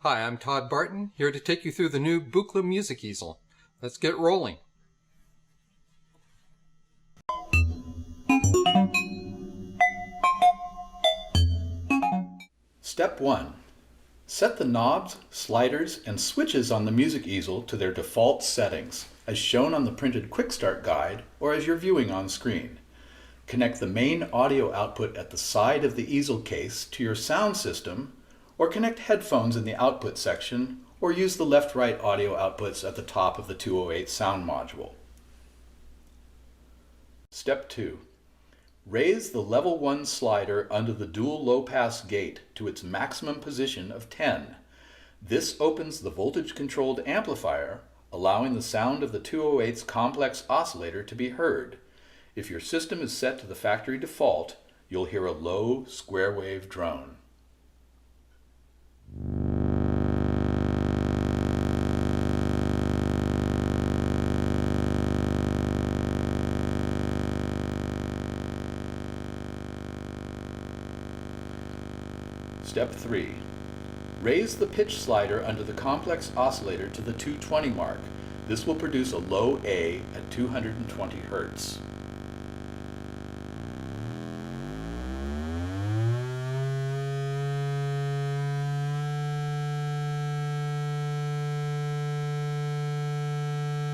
Hi, I'm Todd Barton, here to take you through the new Buchla Music Easel. Let's get rolling. Step 1. Set the knobs, sliders, and switches on the music easel to their default settings, as shown on the printed Quick Start guide or as you're viewing on screen. Connect the main audio output at the side of the easel case to your sound system, or connect headphones in the output section, or use the left-right audio outputs at the top of the 208 sound module. Step 2. Raise the level 1 slider under the dual low-pass gate to its maximum position of 10. This opens the voltage-controlled amplifier, allowing the sound of the 208's complex oscillator to be heard. If your system is set to the factory default, you'll hear a low, square-wave drone. Step 3. Raise the pitch slider under the complex oscillator to the 220 mark. This will produce a low A at 220 Hz.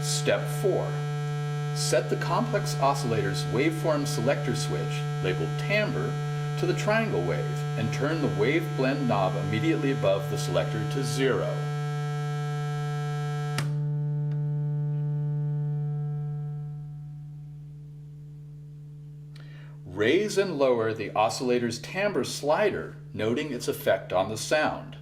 Step 4. Set the complex oscillator's waveform selector switch, labeled timbre, to the triangle wave and turn the wave blend knob immediately above the selector to 0. Raise and lower the oscillator's timbre slider, noting its effect on the sound.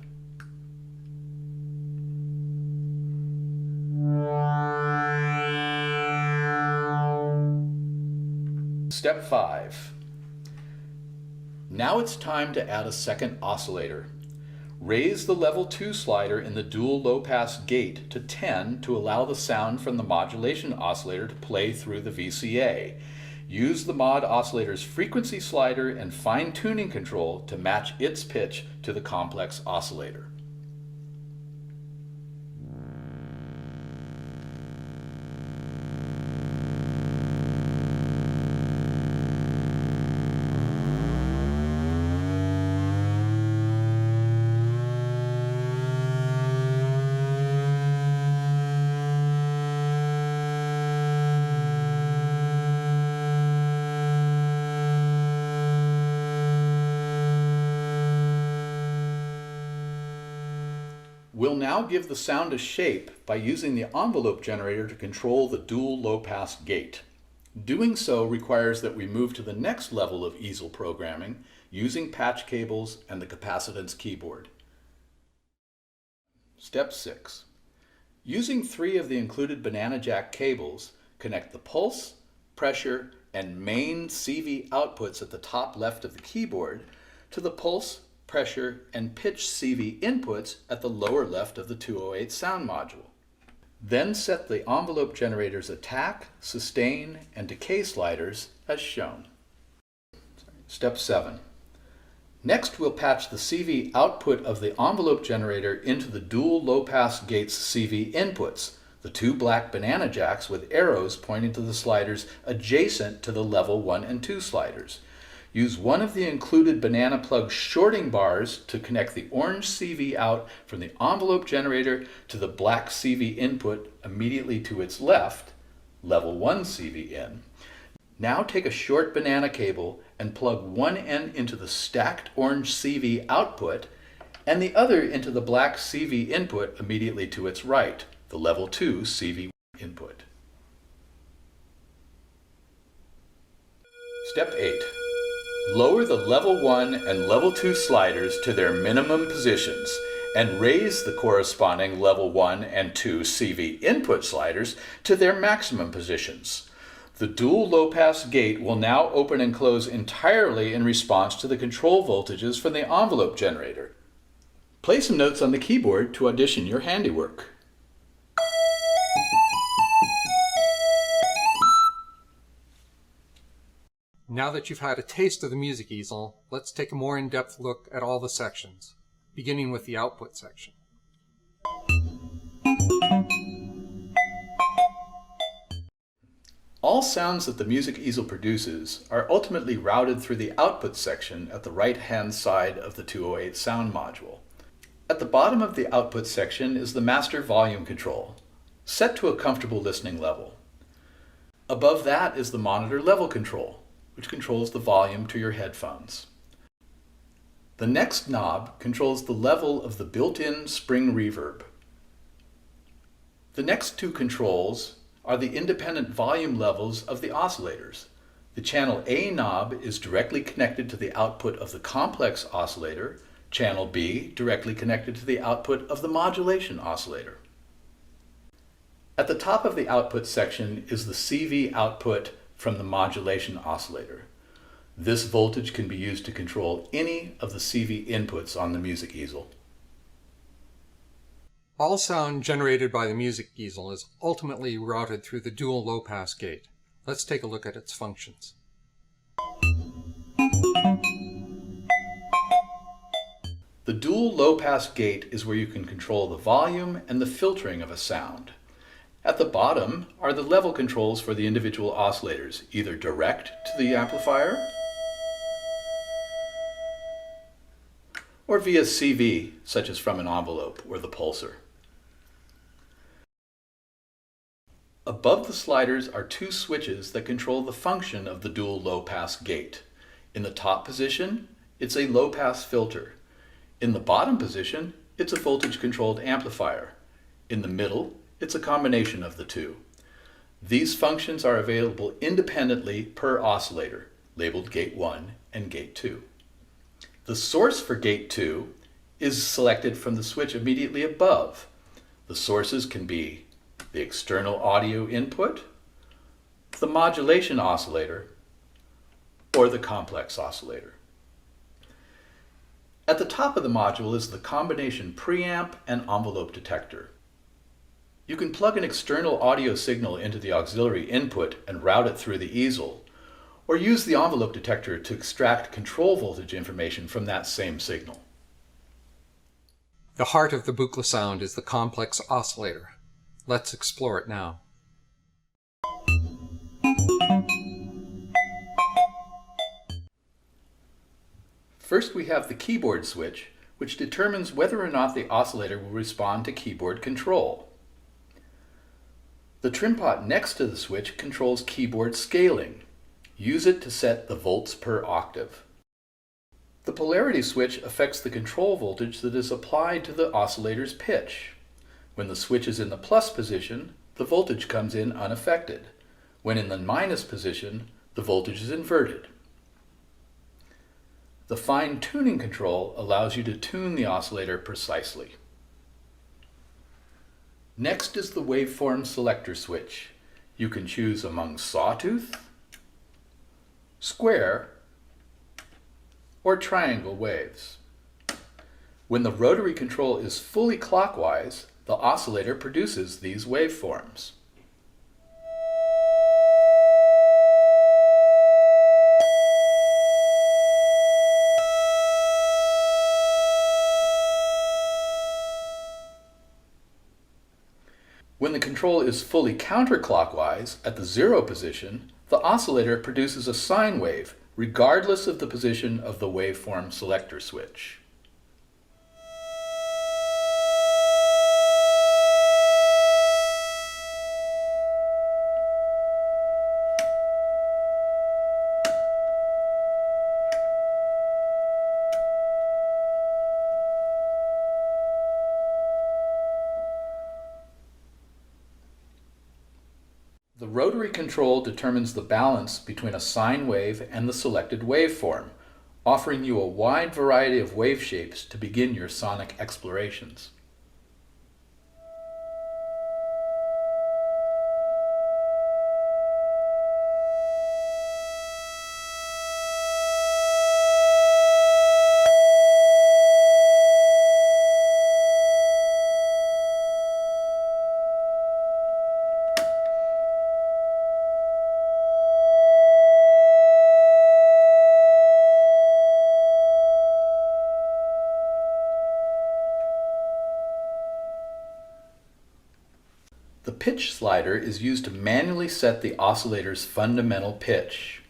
Step 5. Now it's time to add a second oscillator. Raise the level 2 slider in the dual low-pass gate to 10 to allow the sound from the modulation oscillator to play through the VCA. Use the mod oscillator's frequency slider and fine-tuning control to match its pitch to the complex oscillator. We'll now give the sound a shape by using the envelope generator to control the dual low-pass gate. Doing so requires that we move to the next level of easel programming using patch cables and the capacitance keyboard. Step 6. Using 3 of the included banana jack cables, connect the pulse, pressure, and main CV outputs at the top left of the keyboard to the pulse, pressure, and pitch CV inputs at the lower left of the 208 sound module. Then set the envelope generator's attack, sustain, and decay sliders as shown. Step 7. Next, we'll patch the CV output of the envelope generator into the dual low-pass gate's CV inputs, the 2 black banana jacks with arrows pointing to the sliders adjacent to the level 1 and 2 sliders. Use one of the included banana plug shorting bars to connect the orange CV out from the envelope generator to the black CV input immediately to its left, level 1 CV in. Now take a short banana cable and plug one end into the stacked orange CV output and the other into the black CV input immediately to its right, the level 2 CV input. Step 8. Lower the level 1 and level 2 sliders to their minimum positions and raise the corresponding level 1 and 2 CV input sliders to their maximum positions. The dual low-pass gate will now open and close entirely in response to the control voltages from the envelope generator. Play some notes on the keyboard to audition your handiwork. Now that you've had a taste of the music easel, let's take a more in-depth look at all the sections, beginning with the output section. All sounds that the Music Easel produces are ultimately routed through the output section at the right-hand side of the 208 sound module. At the bottom of the output section is the master volume control, set to a comfortable listening level. Above that is the monitor level control, which controls the volume to your headphones. The next knob controls the level of the built-in spring reverb. The next two controls are the independent volume levels of the oscillators. The channel A knob is directly connected to the output of the complex oscillator, channel B directly connected to the output of the modulation oscillator. At the top of the output section is the CV output from the modulation oscillator. This voltage can be used to control any of the CV inputs on the Music Easel. All sound generated by the Music Easel is ultimately routed through the dual low-pass gate. Let's take a look at its functions. The dual low-pass gate is where you can control the volume and the filtering of a sound. At the bottom are the level controls for the individual oscillators, either direct to the amplifier or via CV, such as from an envelope or the pulsar. Above the sliders are two switches that control the function of the dual low-pass gate. In the top position, it's a low-pass filter. In the bottom position, it's a voltage-controlled amplifier. In the middle, it's a combination of the two. These functions are available independently per oscillator, labeled Gate 1 and Gate 2. The source for Gate 2 is selected from the switch immediately above. The sources can be the external audio input, the modulation oscillator, or the complex oscillator. At the top of the module is the combination preamp and envelope detector. You can plug an external audio signal into the auxiliary input and route it through the easel, or use the envelope detector to extract control voltage information from that same signal. The heart of the Buchla sound is the complex oscillator. Let's explore it now. First, we have the keyboard switch, which determines whether or not the oscillator will respond to keyboard control. The trim pot next to the switch controls keyboard scaling. Use it to set the volts per octave. The polarity switch affects the control voltage that is applied to the oscillator's pitch. When the switch is in the plus position, the voltage comes in unaffected. When in the minus position, the voltage is inverted. The fine-tuning control allows you to tune the oscillator precisely. Next is the waveform selector switch. You can choose among sawtooth, square, or triangle waves. When the rotary control is fully clockwise, the oscillator produces these waveforms. When the control is fully counterclockwise, at the 0 position, the oscillator produces a sine wave, regardless of the position of the waveform selector switch. The rotary control determines the balance between a sine wave and the selected waveform, offering you a wide variety of wave shapes to begin your sonic explorations. pitch slider is used to manually set the oscillator's fundamental pitch.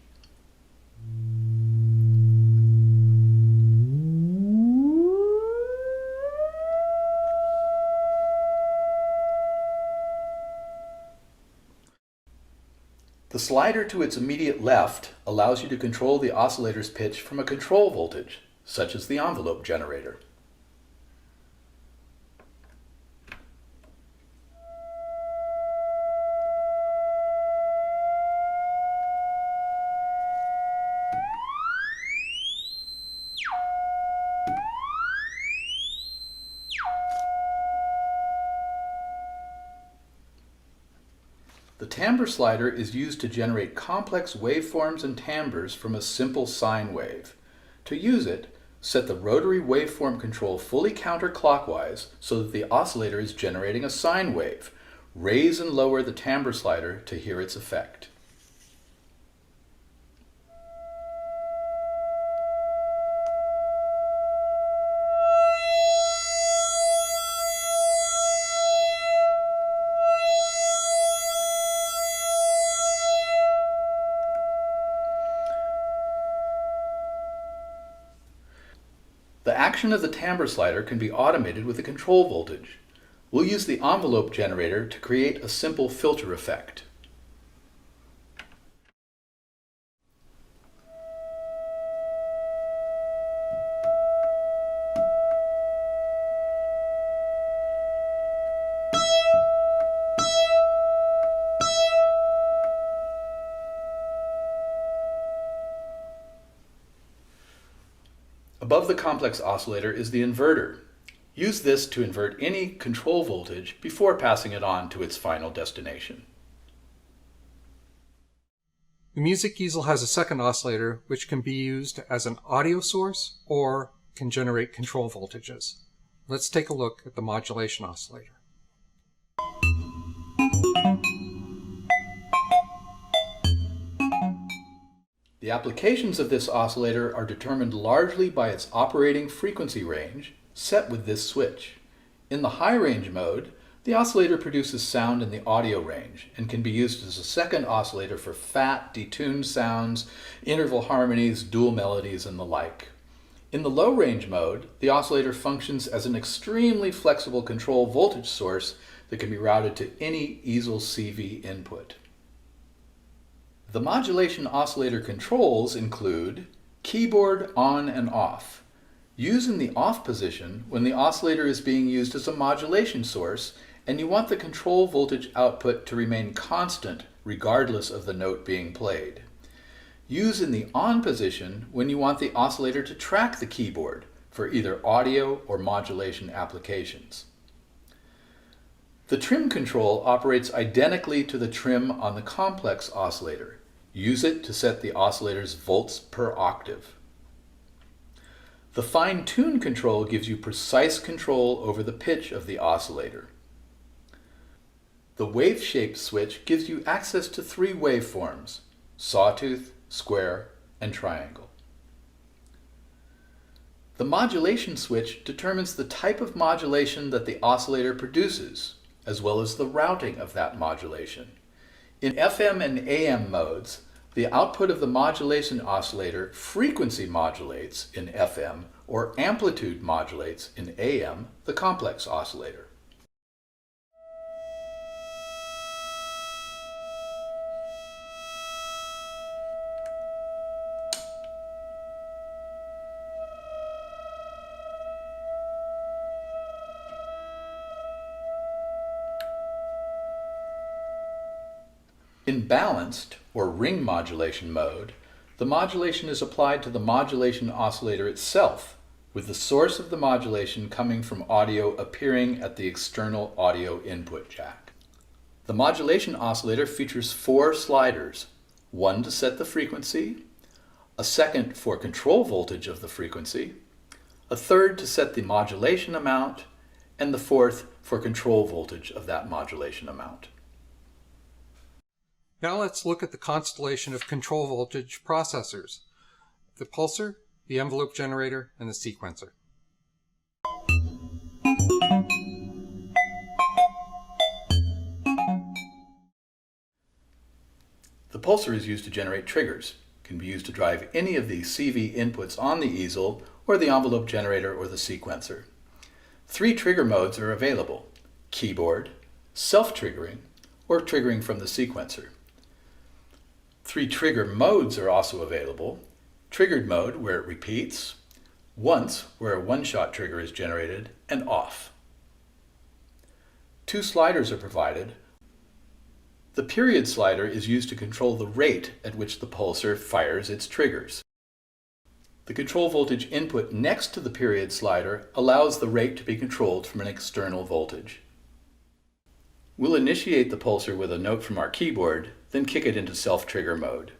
The slider to its immediate left allows you to control the oscillator's pitch from a control voltage, such as the envelope generator. The timbre slider is used to generate complex waveforms and timbres from a simple sine wave. To use it, set the rotary waveform control fully counterclockwise so that the oscillator is generating a sine wave. Raise and lower the timbre slider to hear its effect. The action of the timbre slider can be automated with a control voltage. We'll use the envelope generator to create a simple filter effect. Above the complex oscillator is the inverter. Use this to invert any control voltage before passing it on to its final destination. The Music Easel has a second oscillator which can be used as an audio source or can generate control voltages. Let's take a look at the modulation oscillator. The applications of this oscillator are determined largely by its operating frequency range, set with this switch. In the high range mode, the oscillator produces sound in the audio range and can be used as a second oscillator for fat, detuned sounds, interval harmonies, dual melodies, and the like. In the low range mode, the oscillator functions as an extremely flexible control voltage source that can be routed to any easel CV input. The modulation oscillator controls include keyboard on and off. Use in the off position when the oscillator is being used as a modulation source and you want the control voltage output to remain constant regardless of the note being played. Use in the on position when you want the oscillator to track the keyboard for either audio or modulation applications. The trim control operates identically to the trim on the complex oscillator. Use it to set the oscillator's volts per octave. The fine-tune control gives you precise control over the pitch of the oscillator. The wave shape switch gives you access to three waveforms: sawtooth, square, and triangle. The modulation switch determines the type of modulation that the oscillator produces, as well as the routing of that modulation. In FM and AM modes, the output of the modulation oscillator frequency modulates in FM or amplitude modulates in AM, the complex oscillator. In balanced, or ring modulation mode, the modulation is applied to the modulation oscillator itself, with the source of the modulation coming from audio appearing at the external audio input jack. The modulation oscillator features four sliders, one to set the frequency, a second for control voltage of the frequency, a third to set the modulation amount, and the fourth for control voltage of that modulation amount. Now let's look at the constellation of control voltage processors: the pulsar, the envelope generator, and the sequencer. The pulsar is used to generate triggers. It can be used to drive any of the CV inputs on the easel, or the envelope generator, or the sequencer. 3 trigger modes are available: keyboard, self-triggering, or triggering from the sequencer. 3 trigger modes are also available: triggered mode, where it repeats, once, where a one-shot trigger is generated, and off. 2 sliders are provided. The period slider is used to control the rate at which the pulsar fires its triggers. The control voltage input next to the period slider allows the rate to be controlled from an external voltage. We'll initiate the pulsar with a note from our keyboard, then kick it into self-trigger mode.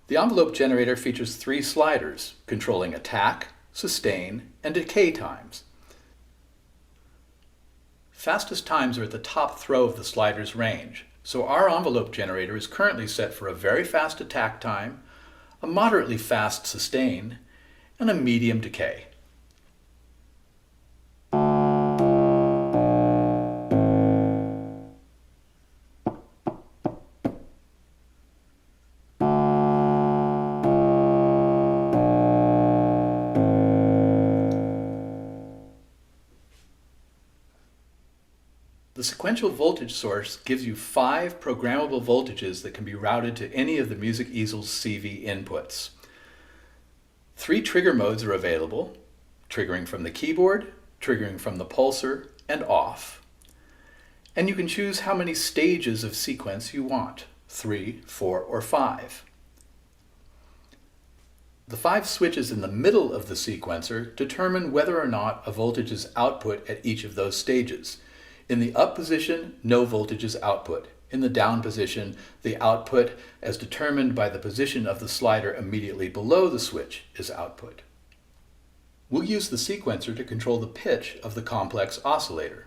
The envelope generator features 3 sliders, controlling attack, sustain, and decay times. Fastest times are at the top throw of the slider's range, so our envelope generator is currently set for a very fast attack time, a moderately fast sustain, and a medium decay. The sequential voltage source gives you 5 programmable voltages that can be routed to any of the Music Easel's CV inputs. 3 trigger modes are available: triggering from the keyboard, triggering from the pulsar, and off. And you can choose how many stages of sequence you want: 3, 4, or 5. The 5 switches in the middle of the sequencer determine whether or not a voltage is output at each of those stages. In the up position, no voltage is output. In the down position, the output, as determined by the position of the slider immediately below the switch, is output. We'll use the sequencer to control the pitch of the complex oscillator.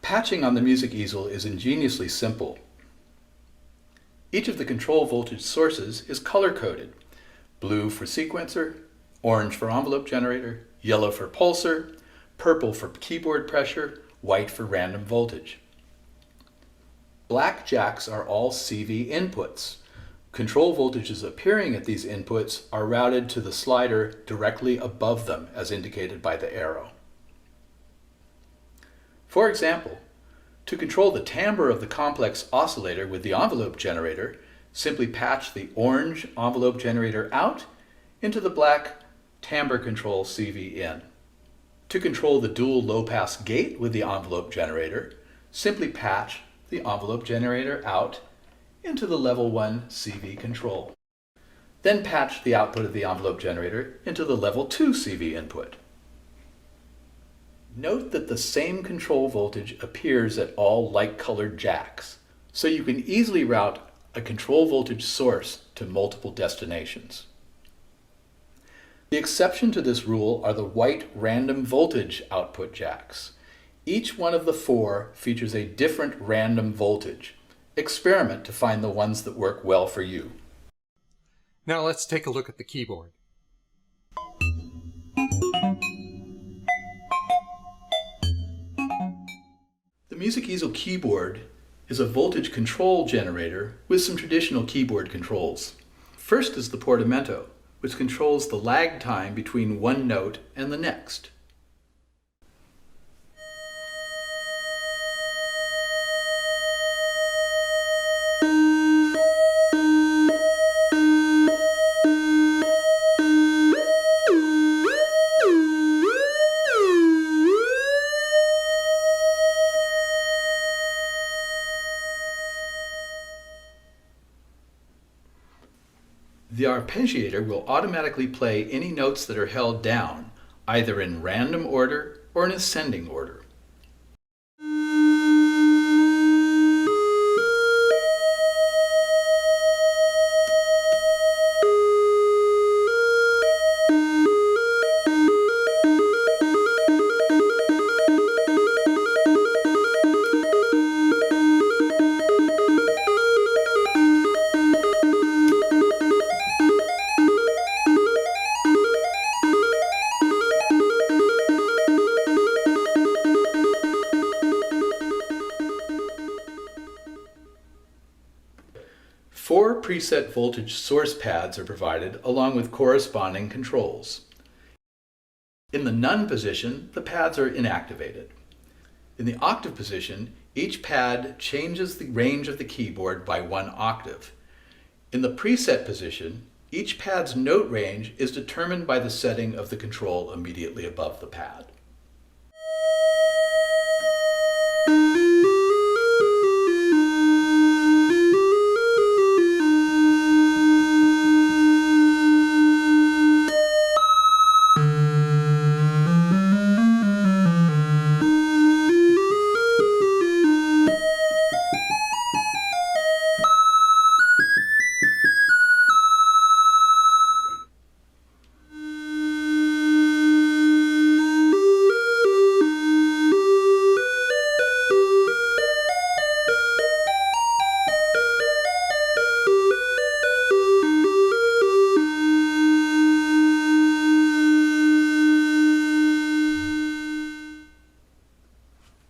Patching on the Music Easel is ingeniously simple. Each of the control voltage sources is color-coded: blue for sequencer, orange for envelope generator, yellow for pulsar, purple for keyboard pressure, white for random voltage. Black jacks are all CV inputs. Control voltages appearing at these inputs are routed to the slider directly above them, as indicated by the arrow. For example, to control the timbre of the complex oscillator with the envelope generator, simply patch the orange envelope generator out into the black timbre control CV in. To control the dual low-pass gate with the envelope generator, simply patch the envelope generator out into the level 1 CV control. Then patch the output of the envelope generator into the level 2 CV input. Note that the same control voltage appears at all light-colored jacks, so you can easily route a control voltage source to multiple destinations. The exception to this rule are the white random voltage output jacks. Each one of the 4 features a different random voltage. Experiment to find the ones that work well for you. Now let's take a look at the keyboard. The Music Easel keyboard is a voltage control generator with some traditional keyboard controls. First is the portamento, which controls the lag time between one note and the next. The arpeggiator will automatically play any notes that are held down, either in random order or in ascending order. Four preset voltage source pads are provided along with corresponding controls. In the none position, the pads are inactivated. In the octave position, each pad changes the range of the keyboard by 1 octave. In the preset position, each pad's note range is determined by the setting of the control immediately above the pad.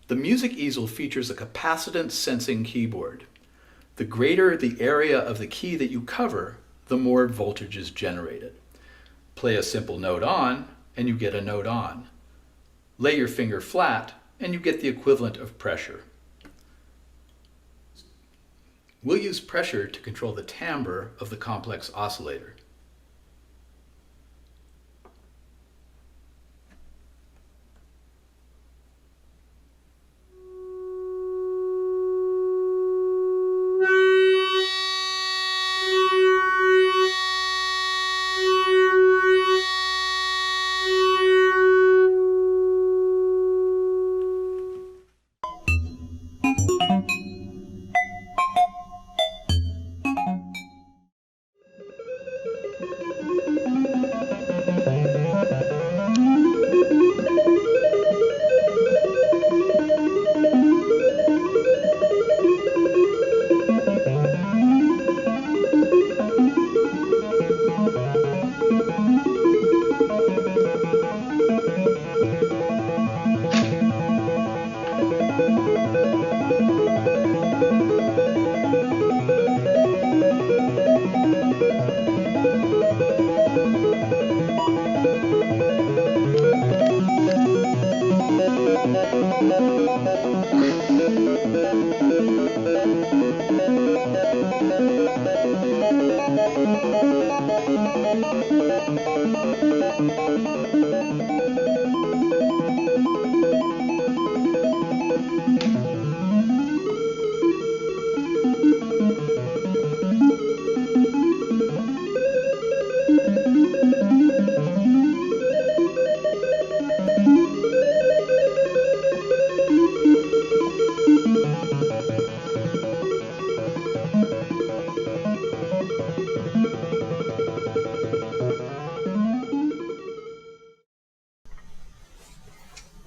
The Music Easel features a capacitance sensing keyboard. The greater the area of the key that you cover, the more voltage is generated. Play a simple note on, and you get a note on. Lay your finger flat, and you get the equivalent of pressure. We'll use pressure to control the timbre of the complex oscillator.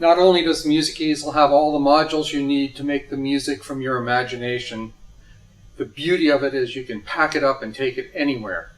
Not only does the Music Easel have all the modules you need to make the music from your imagination, the beauty of it is you can pack it up and take it anywhere.